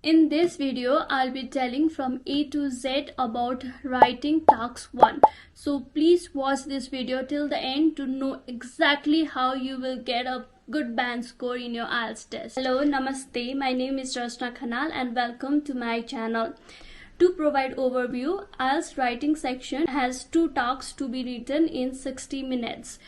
In this video, I'll be telling from A to Z about writing task 1. So please watch this video till the end to know exactly how you will get a good band score in your IELTS test. Hello, Namaste. My name is Rasna Khanal and welcome to my channel. To provide overview, IELTS writing section has two tasks to be written in 60 minutes.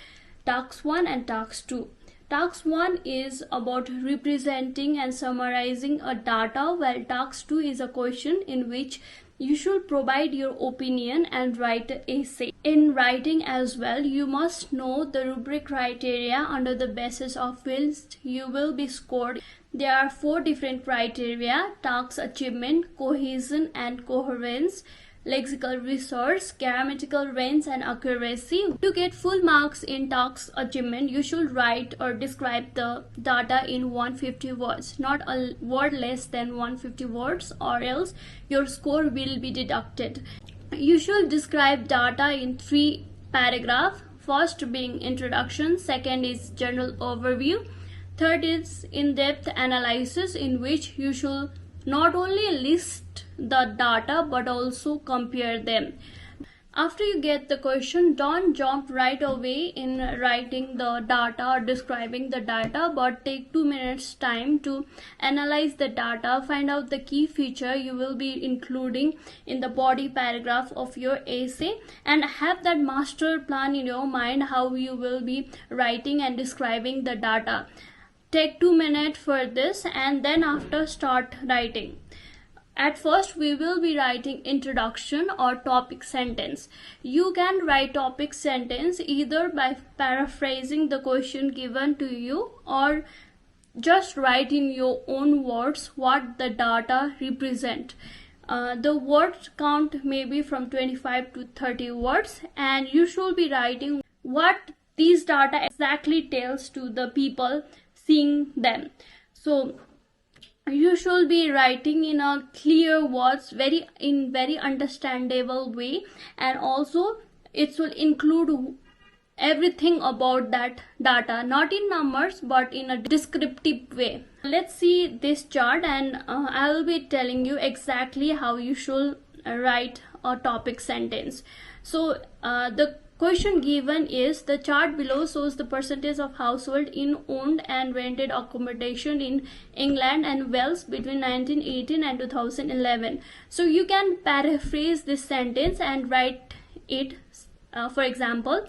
Task 1 and task 2. Task 1 is about representing and summarizing a data, while task 2 is a question in which you should provide your opinion and write an essay. In writing as well, you must know the rubric criteria under the basis of which you will be scored. There are 4 different criteria: task achievement, cohesion and coherence, lexical resource, grammatical range and accuracy. To get full marks in task achievement, you should write or describe the data in 150 words, not a word less than 150 words, or else your score will be deducted. You should describe data in 3 paragraphs, first being introduction, second is general overview, third is in-depth analysis, in which you should not only list the data but also compare them. After you get the question, don't jump right away in writing the data or describing the data, but take 2 minutes time to analyze the data, find out the key feature you will be including in the body paragraph of your essay, and have that master plan in your mind how you will be writing and describing the data. Take 2 minutes for this and then after start writing. At first we will be writing introduction or topic sentence. You can write topic sentence either by paraphrasing the question given to you or just write in your own words what the data represent. The word count may be from 25 to 30 words, and you should be writing what these data exactly tells to the people seeing them. So you should be writing in a clear words, in very understandable way, and also it will include everything about that data, not in numbers but in a descriptive way. Let's see this chart and I will be telling you exactly how you should write a topic sentence. So the question given is, the chart below shows the percentage of household in owned and rented accommodation in England and Wales between 1918 and 2011. So you can paraphrase this sentence and write it. For example,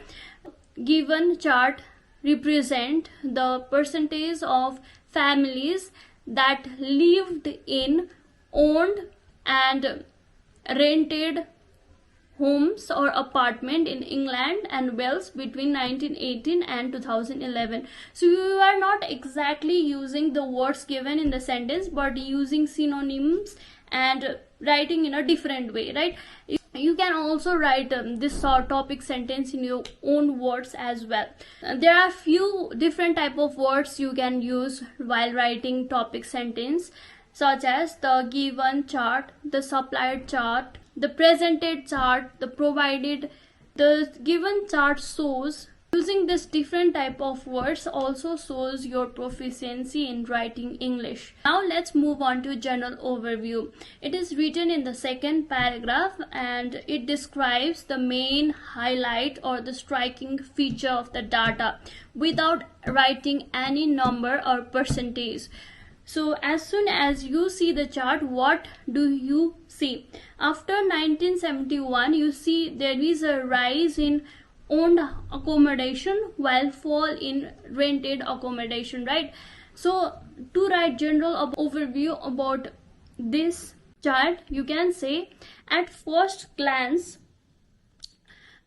given chart represent the percentage of families that lived in owned and rented homes or apartment in England and Wales between 1918 and 2011. So you are not exactly using the words given in the sentence but using synonyms and writing in a different way, right? You can also write this topic sentence in your own words as well. There are few different type of words you can use while writing topic sentence, such as the given chart, the supplied chart, the presented chart, the provided. The given chart shows. Using this different type of words also shows your proficiency in writing English. Now let's move on to general overview. It is written in the second paragraph and it describes the main highlight or the striking feature of the data without writing any number or percentage. So as soon as you see the chart, what do you see? After 1971, you see there is a rise in owned accommodation while fall in rented accommodation, right? So to write general overview about this chart, you can say, at first glance,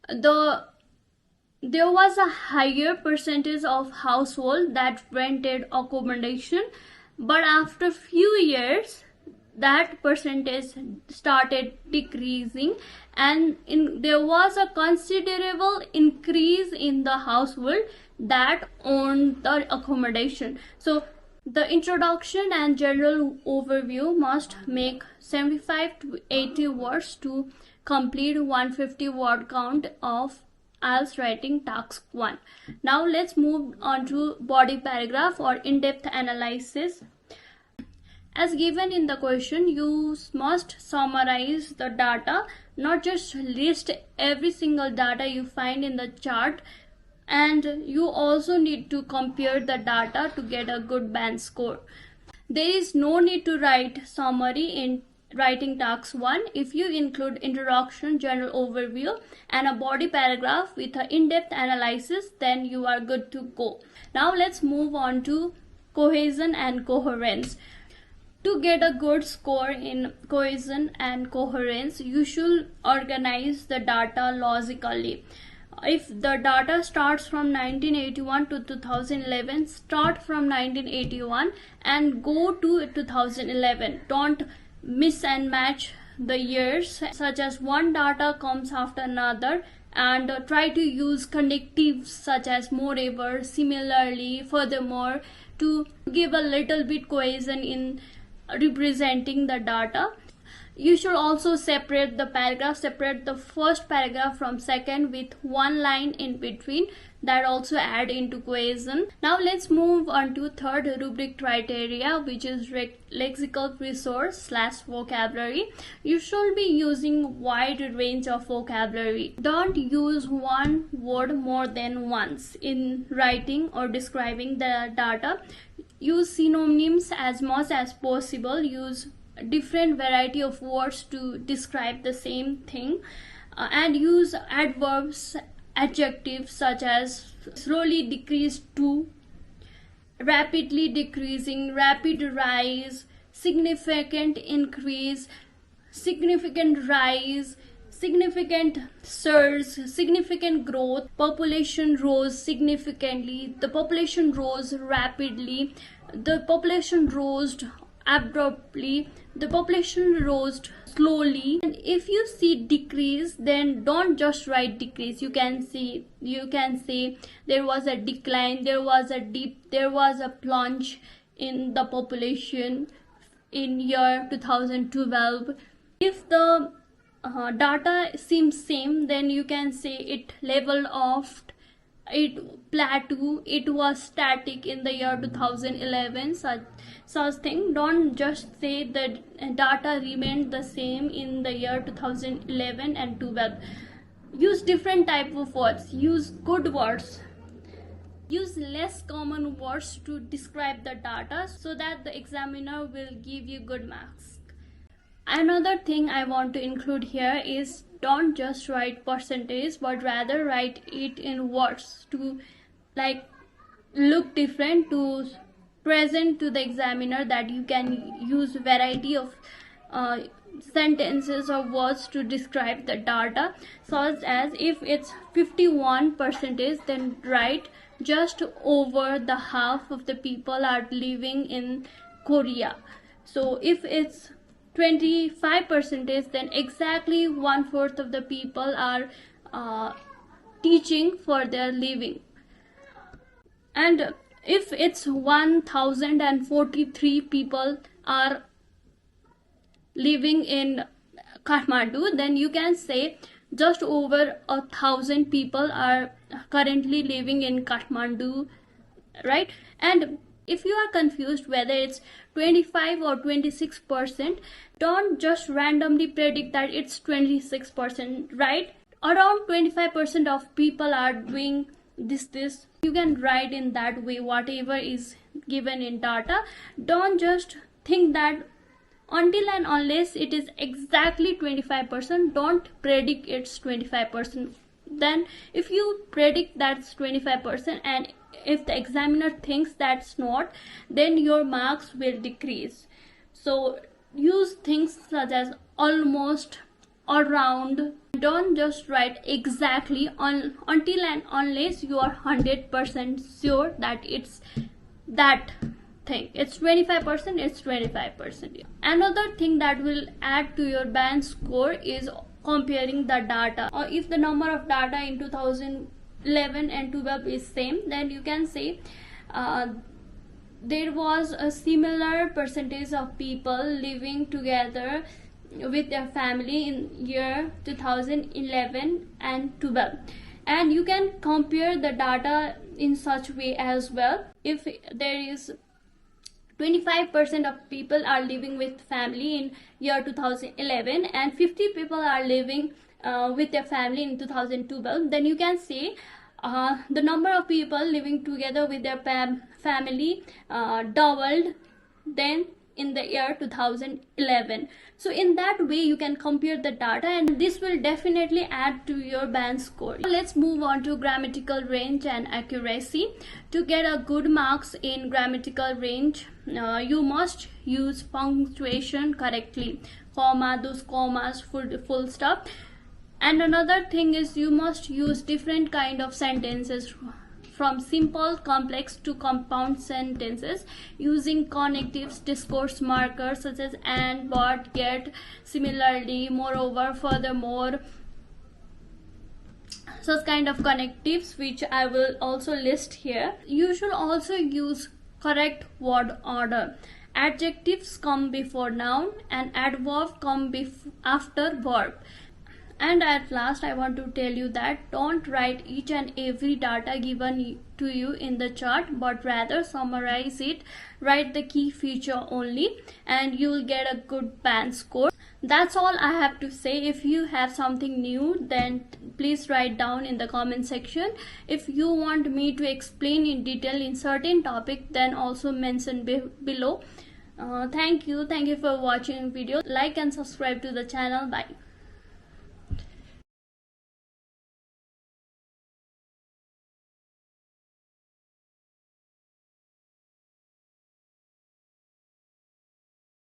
there was a higher percentage of household that rented accommodation, but after few years that percentage started decreasing and there was a considerable increase in the household that owned the accommodation. So the introduction and general overview must make 75 to 80 words to complete 150 word count of IELTS writing task 1. Now let's move on to body paragraph or in-depth analysis. As given in the question, you must summarize the data, not just list every single data you find in the chart, and you also need to compare the data to get a good band score. There is no need to write summary in writing task 1 if you include introduction, general overview, and a body paragraph with an in-depth analysis, then you are good to go. Now let's move on to cohesion and coherence. To get a good score in cohesion and coherence, you should organize the data logically. If the data starts from 1981 to 2011, start from 1981 and go to 2011. Don't miss and match the years, such as one data comes after another, and try to use connectives such as moreover, similarly, furthermore, to give a little bit cohesion in representing the data. You should also separate the paragraph, separate the first paragraph from second with one line in between. That also add into cohesion. Now let's move on to third rubric criteria, which is lexical resource / vocabulary. You should be using wide range of vocabulary. Don't use one word more than once in writing or describing the data. Use synonyms as much as possible. Use different variety of words to describe the same thing, and use adverbs, adjectives such as slowly decreased to, rapidly decreasing, rapid rise, significant increase, significant rise, significant surge, significant growth, population rose significantly, the population rose rapidly, the population rose abruptly, the population rose slowly. And if you see decrease, then don't just write decrease. You can say there was a decline, there was a dip, there was a plunge in the population in year 2012. If the data seems same, then you can say it leveled off, it plateau, it was static in the year 2011, such thing. Don't just say that data remained the same in the year 2011 and 12. Use different type of words, use good words, use less common words to describe the data so that the examiner will give you good marks. Another thing I want to include here is don't just write percentage, but rather write it in words to look different, to present to the examiner that you can use variety of sentences or words to describe the data. Such as if it's 51%, then write just over the half of the people are living in Korea. So if it's 25%, then exactly 1/4 of the people are teaching for their living. And if it's 1043 people are living in Kathmandu, then you can say just over 1,000 people are currently living in Kathmandu, right? And if you are confused whether it's 25 or 26%, don't just randomly predict that it's 26%, right? Around 25% of people are doing this. You can write in that way whatever is given in data. Don't just think that until and unless it is exactly 25%, don't predict it's 25%. Then if you predict that's 25% and if the examiner thinks that's not, then your marks will decrease. So use things such as almost, around. Don't just write exactly until and unless you are 100% sure that it's that thing. It's 25%, it's 25%. Another thing that will add to your band score is comparing the data. Or if the number of data in 2011 and 12 is same, then you can say there was a similar percentage of people living together with their family in year 2011 and 12. And you can compare the data in such way as well. If there is 25% of people are living with family in year 2011 and 50 people are living with their family in 2012, then you can say the number of people living together with their family doubled then in the year 2011. So in that way you can compare the data, and this will definitely add to your band score. Let's move on to grammatical range and accuracy. To get a good marks in grammatical range, you must use punctuation correctly, comma, those commas, full stop. And another thing is you must use different kind of sentences, from simple, complex to compound sentences, using connectives, discourse markers such as and, but, yet, similarly, moreover, furthermore, such kind of connectives which I will also list here. You should also use correct word order. Adjectives come before noun and adverb come after verb. And at last, I want to tell you that don't write each and every data given to you in the chart, but rather summarize it, write the key feature only, and you will get a good band score. That's all I have to say. If you have something new, then please write down in the comment section. If you want me to explain in detail in certain topic, then also mention below. Thank you for watching video. Like and subscribe to the channel. Bye.